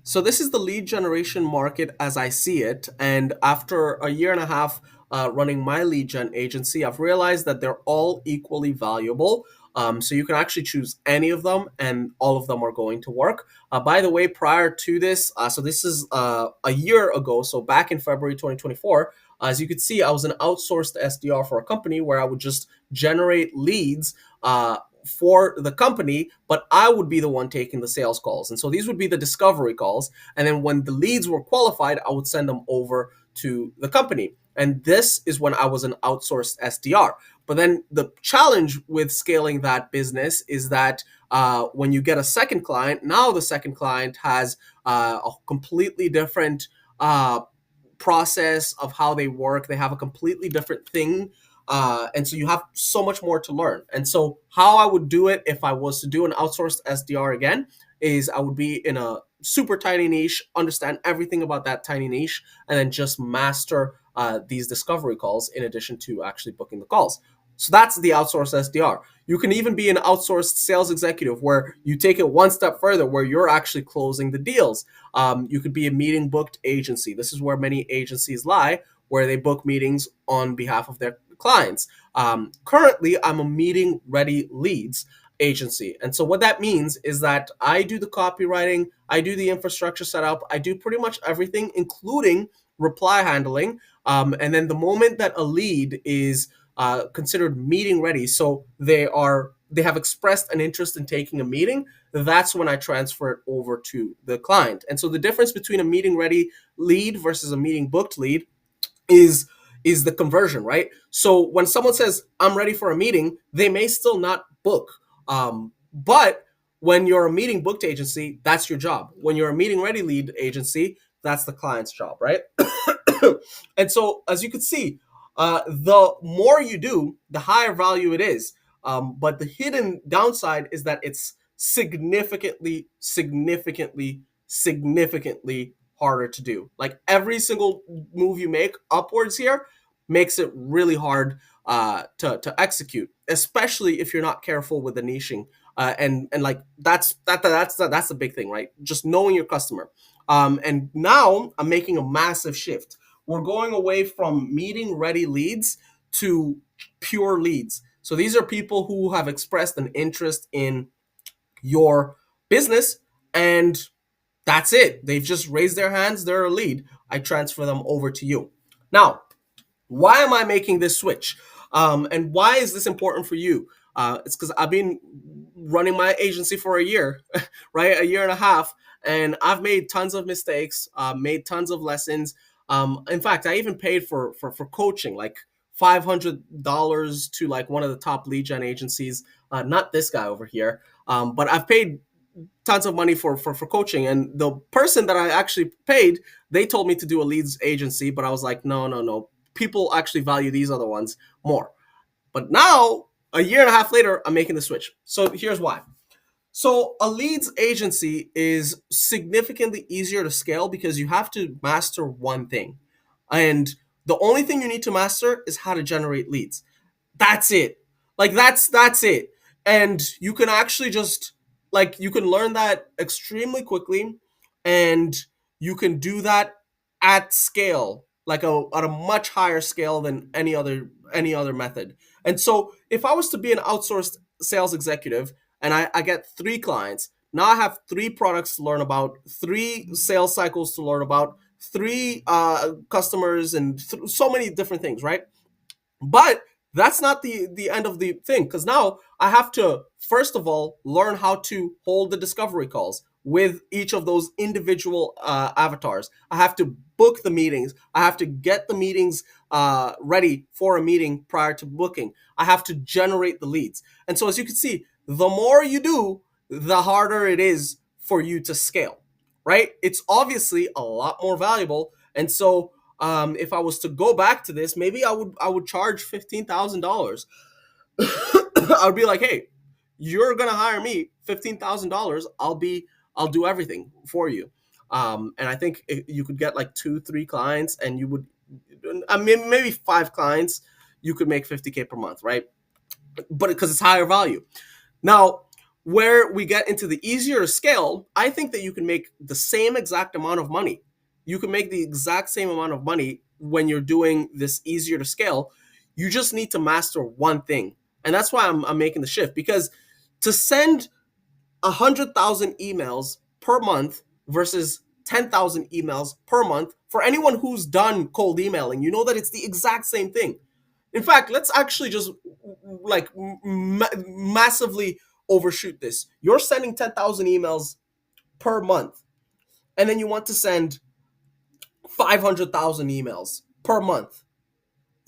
So this is the lead generation market as I see it. And after a year and a half running my lead gen agency, I've realized that they're all equally valuable. So you can actually choose any of them, and all of them are going to work. By the way, prior to this, so this is a year ago, so back in February 2024, as you could see, I was an outsourced SDR for a company where I would just generate leads for the company, but I would be the one taking the sales calls. And so these would be the discovery calls. And then when the leads were qualified, I would send them over to the company. And this is when I was an outsourced SDR. But then the challenge with scaling that business is that when you get a second client, now the second client has a completely different process of how they work. They have a completely different thing. And so you have so much more to learn. And so, how I would do it if I was to do an outsourced SDR again is I would be in a super tiny niche, understand everything about that tiny niche, and then just master these discovery calls in addition to actually booking the calls. So that's the outsourced SDR. You can even be an outsourced sales executive where you take it one step further, where you're actually closing the deals. You could be a meeting booked agency. This is where many agencies lie, where they book meetings on behalf of their clients. Currently, I'm a meeting ready leads agency. And so what that means is that I do the copywriting, I do the infrastructure setup, I do pretty much everything, including reply handling. And then the moment that a lead is considered meeting ready, so they have expressed an interest in taking a meeting, that's when I transfer it over to the client. And so the difference between a meeting ready lead versus a meeting booked lead is is the conversion, right? So when someone says I'm ready for a meeting, they may still not book. But when you're a meeting booked agency, that's your job. When you're a meeting ready lead agency, that's the client's job, right? And so as you can see, the more you do, the higher value it is. But the hidden downside is that it's significantly harder to do. Like every single move you make upwards here makes it really hard to execute, especially if you're not careful with the niching. And like that's the big thing, right? Just knowing your customer. And now I'm making a massive shift. We're going away from meeting ready leads to pure leads. So these are people who have expressed an interest in your business, and that's it. They've just raised their hands, they're a lead. I transfer them over to you. Now, why am I making this switch? And why is this important for you? It's because I've been running my agency for a year, right? A year and a half. And I've made tons of mistakes, made tons of lessons. In fact, I even paid for coaching, like $500 to like one of the top lead gen agencies. Not this guy over here, but I've paid tons of money for coaching. And the person that I actually paid, they told me to do a leads agency, but I was like, no, no, no. People actually value these other ones more. But now, a year and a half later, I'm making the switch. So here's why. So a leads agency is significantly easier to scale because you have to master one thing. And the only thing you need to master is how to generate leads. That's it. Like that's it. And you can actually just like you can learn that extremely quickly, and you can do that at scale, like at a much higher scale than any other method. And so if I was to be an outsourced sales executive and I get three clients, now I have three products to learn about, three sales cycles to learn about, three customers, and so many different things, right? But that's not the end of the thing, because now I have to first of all learn how to hold the discovery calls with each of those individual avatars. I have to book the meetings. I have to get the meetings ready for a meeting prior to booking. I have to generate the leads. And so as you can see, the more you do, the harder it is for you to scale, right? It's obviously a lot more valuable. And so if I was to go back to this, maybe I would charge $15,000. I'd be like, hey, you're gonna hire me $15,000. I'll do everything for you. And I think you could get like 2, 3 clients, and you would, I mean, maybe 5 clients, you could make 50K per month, right? But because it's higher value. Now, Where we get into the easier scale, I think that you can make the same exact amount of money. You can make the exact same amount of money when you're doing this easier to scale. You just need to master one thing. And that's why I'm making the shift, because to send 100,000 emails per month versus 10,000 emails per month, for anyone who's done cold emailing, you know that it's the exact same thing. In fact, let's actually just like massively overshoot this. You're sending 10,000 emails per month, and then you want to send 500,000 emails per month.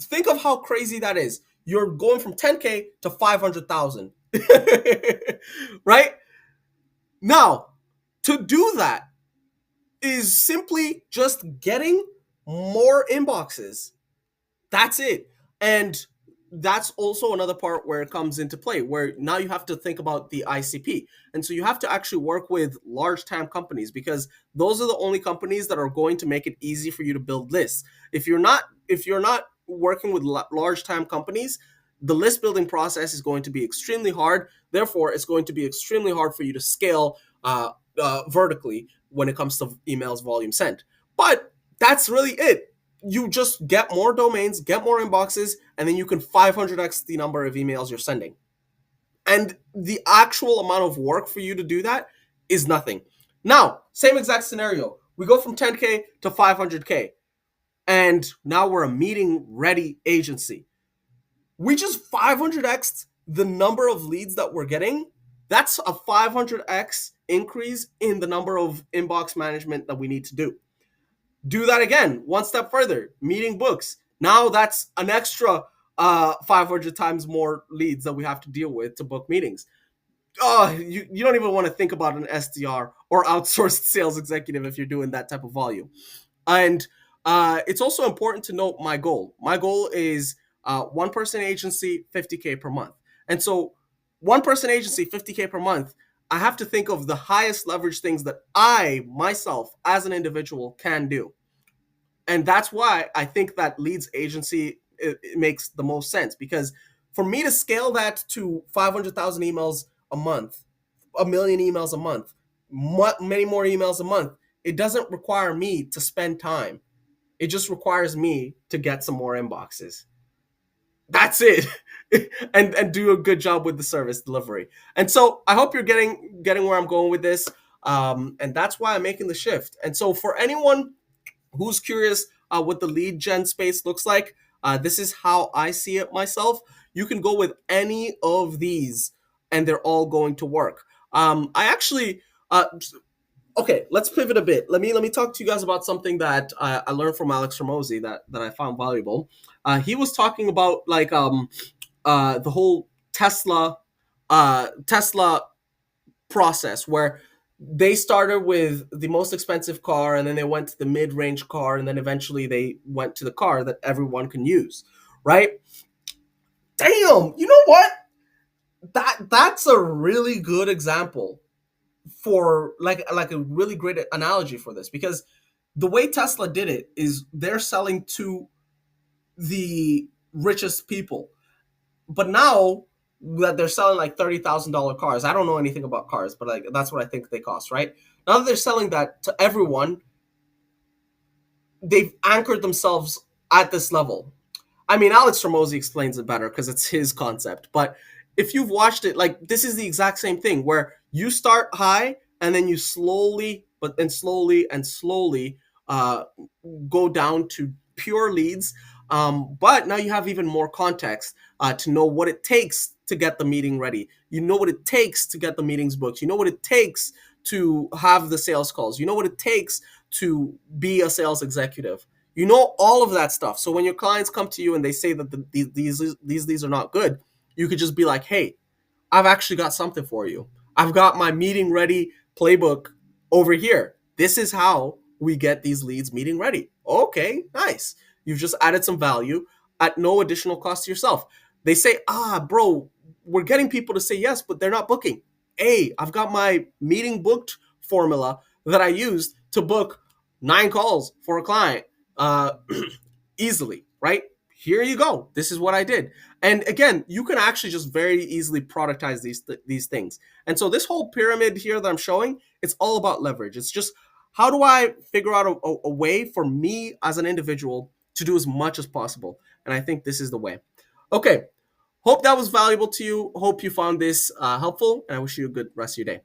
Think of how crazy that is. You're going from 10K to 500,000. Right? Now, to do that is simply just getting more inboxes. That's it. And that's also another part where it comes into play, where now you have to think about the ICP. And so you have to actually work with large TAM companies, because those are the only companies that are going to make it easy for you to build lists. If you're not working with large TAM companies, the list building process is going to be extremely hard. Therefore, it's going to be extremely hard for you to scale vertically when it comes to emails volume sent. But that's really it. You just get more domains, get more inboxes, and then you can 500x the number of emails you're sending. And the actual amount of work for you to do that is nothing. Now, same exact scenario. We go from 10K to 500K, and now we're a meeting ready agency. We just 500x the number of leads that we're getting. That's a 500x increase in the number of inbox management that we need to do. Do that again, one step further, meeting books. Now that's an extra 500 times more leads that we have to deal with to book meetings. Oh, you don't even want to think about an SDR or outsourced sales executive if you're doing that type of volume. And it's also important to note my goal. My goal is one person agency, 50K per month. And so, one person agency, 50K per month, I have to think of the highest leverage things that I, myself, as an individual, can do. And that's why I think that leads agency, it makes the most sense, because for me to scale that to 500,000 emails a month, a million emails a month, many more emails a month, it doesn't require me to spend time. It just requires me to get some more inboxes. That's it. And do a good job with the service delivery. And so I hope you're getting where I'm going with this. And that's why I'm making the shift. And so for anyone who's curious what the lead gen space looks like, this is how I see it myself. You can go with any of these, and they're all going to work. I actually, okay, let's pivot a bit. Let me talk to you guys about something that I learned from Alex Ramosi that I found valuable. He was talking about like the whole Tesla process, where they started with the most expensive car, and then they went to the mid-range car, and then eventually they went to the car that everyone can use, right? Damn, you know what? That's a really good example for like a really great analogy for this, because the way Tesla did it is they're selling to the richest people. But now that they're selling like $30,000 cars, I don't know anything about cars, but like that's what I think they cost, right? Now that they're selling that to everyone, they've anchored themselves at this level. I mean, Alex Ramosi explains it better because it's his concept. But if you've watched it, like this is the exact same thing where you start high and then you slowly, but then slowly and slowly uh, go down to pure leads. But now you have even more context to know what it takes to get the meeting ready. You know what it takes to get the meetings booked. You know what it takes to have the sales calls. You know what it takes to be a sales executive. You know all of that stuff. So when your clients come to you and they say that these are not good, you could just be like, "Hey, I've actually got something for you. I've got my meeting ready playbook over here. This is how we get these leads meeting ready." Okay, nice. You've just added some value at no additional cost to yourself. They say, bro, we're getting people to say yes, but they're not booking. Hey, I've got my meeting booked formula that I used to book 9 calls for a client uh, easily, right? Here you go. This is what I did. And again, you can actually just very easily productize these things. And so this whole pyramid here that I'm showing, it's all about leverage. It's just how do I figure out a way for me as an individual to do as much as possible? And I think this is the way. Okay, hope that was valuable to you. Hope you found this helpful, and I wish you a good rest of your day.